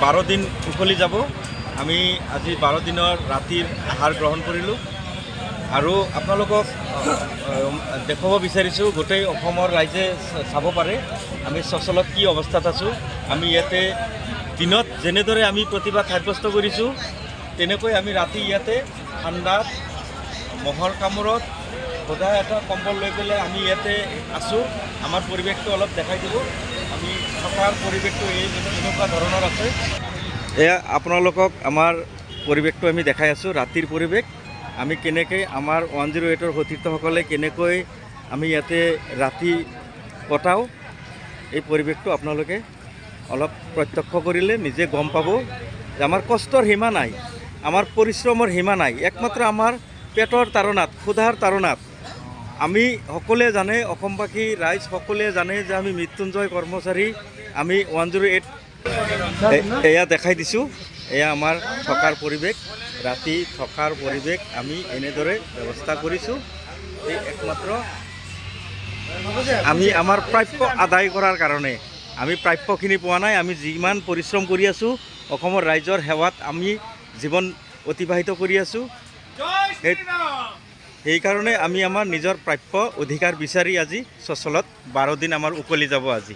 12 দিন উকলি যাব। আমি আজি 12 দিনৰ ৰাতিৰ আহাৰ গ্ৰহণ কৰিলোঁ আৰু আপোনালোকক দেখাব বিচাৰিছোঁ গোটেই অসমৰ ৰাইজে চাব পাৰে আমি চচলত কি অৱস্থাত আছোঁ। আমি ইয়াতে দিনত যেনেদৰে আমি প্ৰতিবাদ সাব্যস্ত কৰিছোঁ তেনেকৈ আমি ৰাতি ইয়াতে ঠাণ্ডাত মহৰ কামোৰত সদায় এটা কম্বল লৈ পেলাই আমি ইয়াতে আছোঁ। আমাৰ পৰিৱেশটো অলপ দেখাই দিব। আমি থকাৰ পৰিৱেশটো এনেকুৱা ধৰণৰ আছে। এয়া আপোনালোকক আমাৰ পৰিৱেশটো আমি দেখাই আছোঁ, ৰাতিৰ পৰিৱেশ। আমি কেনেকৈ আমাৰ 108ৰ সতীৰ্থসকলে কেনেকৈ আমি ইয়াতে ৰাতি কটাওঁ এই পৰিৱেশটো আপোনালোকে অলপ প্ৰত্যক্ষ কৰিলে নিজে গম পাব যে আমাৰ কষ্টৰ সীমা নাই, আমাৰ পৰিশ্ৰমৰ সীমা নাই। একমাত্ৰ আমাৰ পেটৰ তাৰণাত, ক্ষুধাৰ তাৰণাত আমি সকলোৱে জানে, অসমবাসী ৰাইজ সকলোৱে জানে যে আমি মৃত্যুঞ্জয় কৰ্মচাৰী। আমি 108 এয়া দেখাই দিছোঁ। এয়া আমাৰ থকাৰ পৰিৱেশ, ৰাতি থকাৰ পৰিৱেশ আমি এনেদৰে ব্যৱস্থা কৰিছোঁ। এই একমাত্ৰ আমি আমাৰ প্ৰাপ্য আদায় কৰাৰ কাৰণে। আমি প্ৰাপ্যখিনি পোৱা নাই। আমি যিমান পৰিশ্ৰম কৰি আছোঁ অসমৰ ৰাইজৰ সেৱাত আমি জীৱন অতিবাহিত কৰি আছোঁ। সেইকাৰণে আমি আমাৰ নিজৰ প্ৰাপ্য অধিকাৰ বিচাৰি আজি চচলত 12 দিন আমাৰ উকলি যাব আজি।